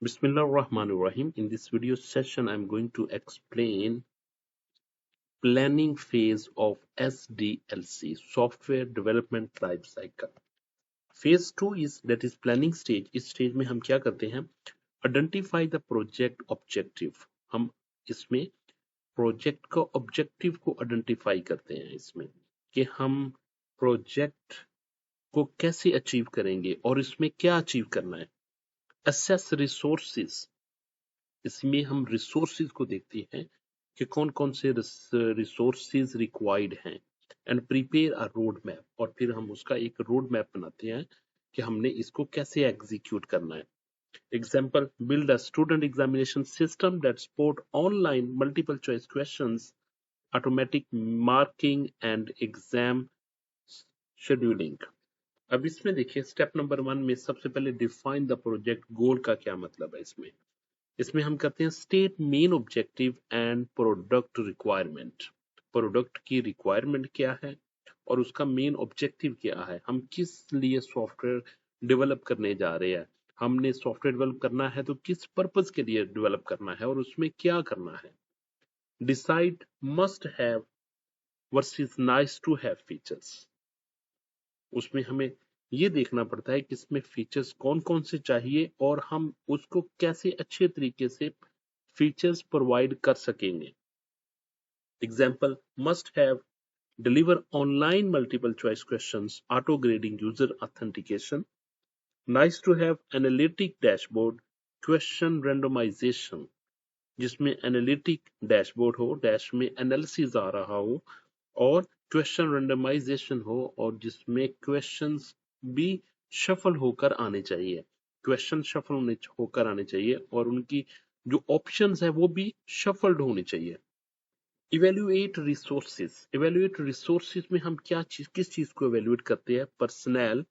Bismillahirrahmanirrahim. In this video session, I'm going to explain planning phase of SDLC, Software Development Life Cycle. Phase 2 is that is planning stage. इस stage में हम क्या करते हैं? Identify the project objective. हम इसमें project का objective को identify करते हैं इसमें कि हम project को कैसे achieve करेंगे और इसमें क्या achieve करना है. Assess resources. इसमें हम रिसोर्सेज को देखते हैं कि कौन कौन से रिसोर्सेज रिक्वायर्ड हैं and prepare a road map, और फिर हम उसका एक रोड मैप बनाते हैं कि हमने इसको कैसे एग्जीक्यूट करना है. Example, build a student examination system that support online multiple choice questions, automatic marking and exam scheduling. अब इसमें देखिए स्टेप नंबर 1 में सबसे पहले डिफाइन द प्रोजेक्ट गोल का क्या मतलब है. इसमें हम करते हैं state main objective and product requirement. Product की रिक्वायरमेंट क्या है और उसका मेन ऑब्जेक्टिव क्या है. हम किस लिए सॉफ्टवेयर डेवलप करने जा रहे हैं. हमने सॉफ्टवेयर डेवलप करना है तो किस पर्पस के लिए डेवलप करना है और उसमें क्या करना है. Decide must have versus nice to have features. उसमें हमें ये देखना पड़ता है कि इसमें फीचर्स कौन कौन से चाहिए और हम उसको कैसे अच्छे तरीके से फीचर्स प्रोवाइड कर सकेंगे. Example, must have deliver online multiple choice questions, auto grading, user authentication. Nice to have analytic dashboard, question randomization, जिसमें एनालिटिक डैशबोर्ड हो, डैश में एनालिसिस आ रहा हो और क्वेश्चन रेंडमाइजेशन हो और जिसमें क्वेश्चंस भी शफल होकर आने चाहिए. क्वेश्चन शफल होकर आने चाहिए और उनकी जो ऑप्शंस है वो भी शफल्ड होनी चाहिए. Evaluate resources. इवेल्युएट रिसोर्सेज में हम किस चीज को इवेल्युएट करते हैं. पर्सनल,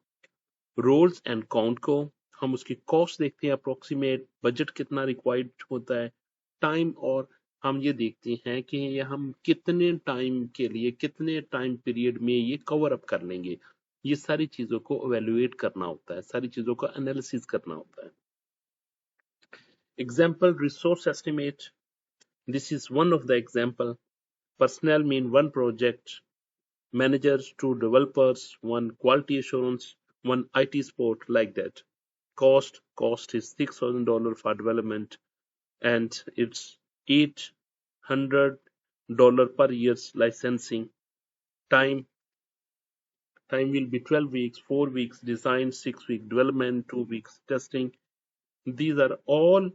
रोल्स एंड काउंट को. हम उसकी कॉस्ट देखते हैं, अप्रोक्सीमेट बजट कितना रिक्वायर्ड होता है. टाइम, और हम ये देखते हैं कि ये हम कितने टाइम के लिए, कितने टाइम पीरियड में ये कवर अप कर लेंगे. ये सारी चीजों को इवेल्युएट करना होता है, सारी चीजों का एनालिसिस करना होता है. Example, resource estimate. This is one of the example. Personnel mean one project, managers to developers, one quality assurance, one IT support, like that. Cost is $6,000 for development and it's $800 per year's licensing. Time will be 12 weeks, 4 weeks design, 6 week development, 2 weeks testing. These are all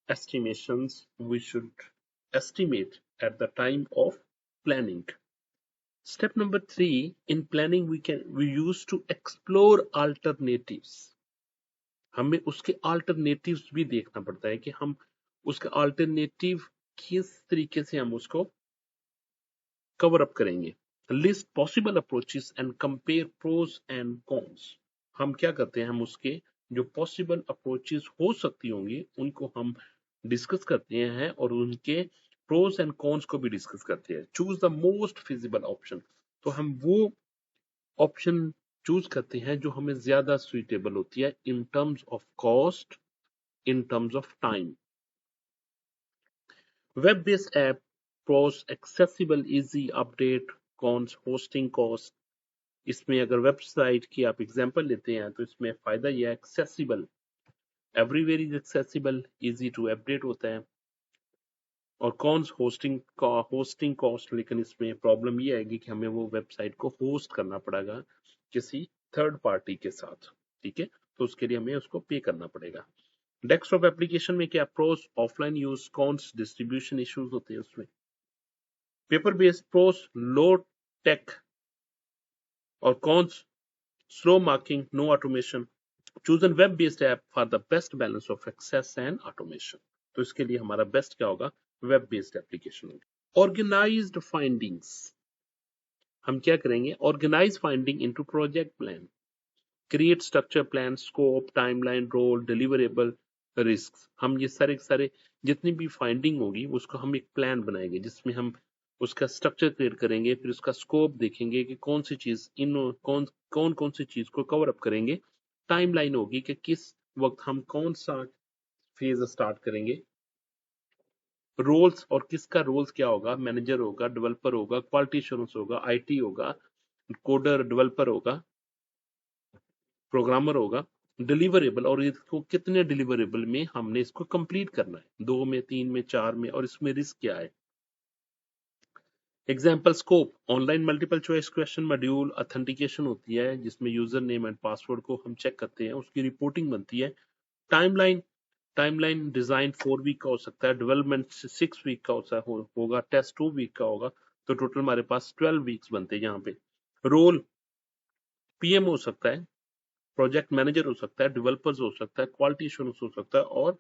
estimations we should estimate at the time of planning. Step number 3, in planning we use to explore alternatives. हमें उसके alternatives भी देखना पड़ता है कि हम उसका alternative किस तरीके से हम उसको cover up करेंगे. List possible approaches and compare pros and cons. हम क्या करते हैं, हम उसके जो possible approaches हो सकती होंगी उनको हम डिस्कस करते हैं और उनके प्रोस एंड कॉन्स को भी डिस्कस करते हैं. Choose the most feasible option. तो हम वो ऑप्शन चूज करते हैं जो हमें ज्यादा सुइटेबल होती है in terms of cost, in terms of time. Web based app, pros accessible, easy, update, cons, hosting cost. इसमें अगर वेबसाइट की आप एग्जांपल लेते हैं तो इसमें फायदा यह है, accessible, everywhere is accessible, easy to update होता है. और कॉन्स, होस्टिंग कॉस्ट. लेकिन इसमें प्रॉब्लम ये आएगी कि हमें वो वेबसाइट को होस्ट करना पड़ेगा किसी थर्ड पार्टी के साथ. ठीक है, तो उसके लिए हमें उसको पे करना पड़ेगा. डेस्कटॉप एप्लीकेशन में क्या pros, offline use, cons, distribution issues होते हैं उसमें. Paper based, pros, low tech, और cons, slow marking, no automation. Choose an web based app for the best balance of access and automation. तो इसके लिए हमारा बेस्ट क्या होगा, वेब बेस्ड एप्लीकेशन होगी. Organised findings. हम क्या करेंगे, organise finding into project plan. Create structure plan, scope, timeline, role, deliverable, risk. हम ये सारे जितनी भी फाइंडिंग होगी उसको हम एक प्लान बनाएंगे जिसमें हम उसका स्ट्रक्चर क्रिएट करेंगे, फिर उसका स्कोप देखेंगे कि कौन सी चीज कौन सी चीज को कवर अप करेंगे. टाइमलाइन होगी कि किस वक्त हम कौन सा फेज स्टार्ट करेंगे। रोल्स और किसका रोल्स क्या होगा, मैनेजर होगा, डेवलपर होगा, क्वालिटी एश्योरेंस होगा, आईटी होगा, कोडर डेवलपर होगा, प्रोग्रामर होगा, डिलीवरेबल और इसको कितने डिलीवरेबल में हमने इसको कंप्लीट करना है, 2 में, 3 में, 4 में, और इसमें रिस्क क्या है। Example scope, online multiple choice question module authentication होती है जिसमें यूजर नेम एंड पासवर्ड को हम चेक करते हैं, उसकी रिपोर्टिंग बनती है। टाइमलाइन, टाइमलाइन डिजाइन 4 वीक का हो सकता है, डेवलपमेंट 6 वीक का होगा, टेस्ट 2 वीक का होगा, तो टोटल हमारे पास 12 वीक्स बनते हैं यहाँ पे। रोल पीएम हो सकता है, प्रोजेक्ट मैनेजर हो सकता है, डेवलपर्स हो सकता है, क्वालिटी एश्योरेंस हो सकता है, और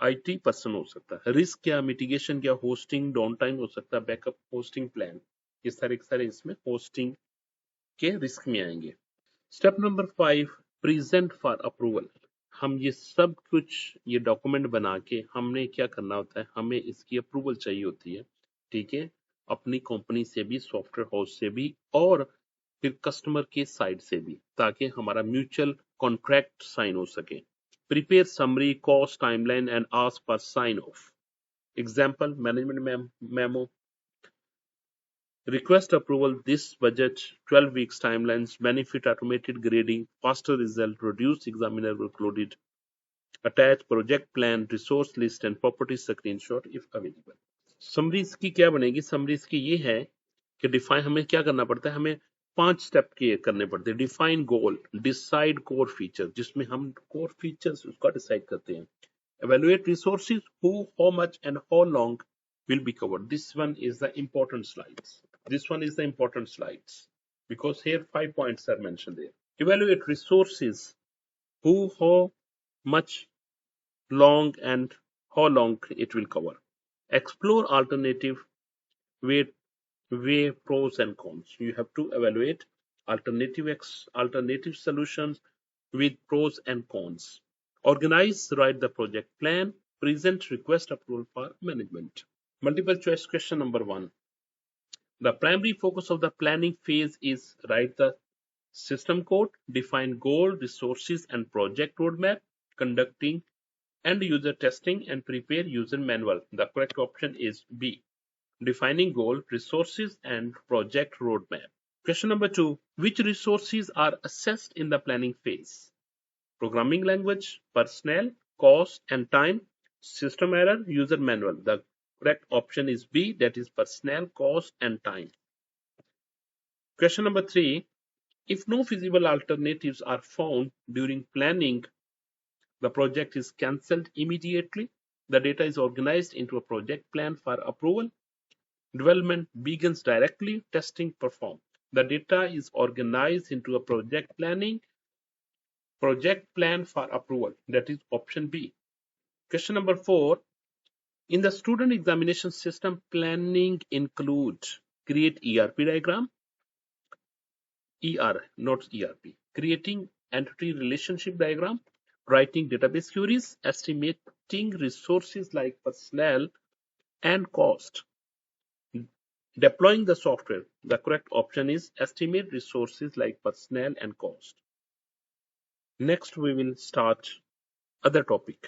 आईटी पर्सन हो सकता है। रिस्क क्या, मिटिगेशन क्या, होस्टिंग डाउन टाइम हो सकता है, बैकअप होस्टिंग प्लान, ये सारे इसमें होस्टिंग के रिस्क में आएंगे। Step number 5, present for approval. हम ये सब कुछ ये डॉक्यूमेंट बना के हमने क्या करना होता है, हमें इसकी अप्रूवल चाहिए होती है, ठीक है, अपनी कंपनी से भी, सॉफ्टवेयर हाउस से भी, और फिर कस्टमर के साइड से भी, ताकि हमारा म्यूचुअल कॉन्ट्रैक्ट साइन हो सके। Prepare summary, cost, timeline and ask for sign off. Example, management memo, request approval this budget, 12 weeks timelines, benefit automated grading, faster result, reduce examiner workloaded, attach project plan, resource list and property screenshot if available. Summaries की क्या बनेगी, summaries की ये है कि define, हमें क्या करना पड़ता है, हमें 5 स्टेप के करने पड़ते हैं। डिफाइन गोल, डिसाइड कोर फीचर, जिसमें हम कोर फीचर्स उसका डिसाइड करते हैं। Evaluate resources, who, how much and how long will be covered. This one is the important slides. This one is the important slides because here 5 points are mentioned there. Evaluate resources, who, how much, long and how long it will cover. Explore alternative, weigh pros and cons. You have to evaluate alternative solutions with pros and cons. Organize, write the project plan, present, request approval for management. Multiple choice question number 1. The primary focus of the planning phase is write the system code, define goal, resources and project roadmap, conducting end user testing and prepare user manual. The correct option is B. Defining goal, resources and project roadmap. Question number 2. Which resources are assessed in the planning phase? Programming language, personnel, cost and time, system error, user manual. The correct option is B, that is personnel, cost and time. Question number 3. If no feasible alternatives are found during planning, the project is cancelled immediately. The data is organized into a project plan for approval. Development begins directly, testing performed. The data is organized into a project plan for approval. That is option B. Question number 4. In the student examination system, planning includes create ERP diagram, not ERP, creating entity relationship diagram, writing database queries, estimating resources like personnel and cost, deploying the software. The correct option is estimate resources like personnel and cost. Next, we will start other topic.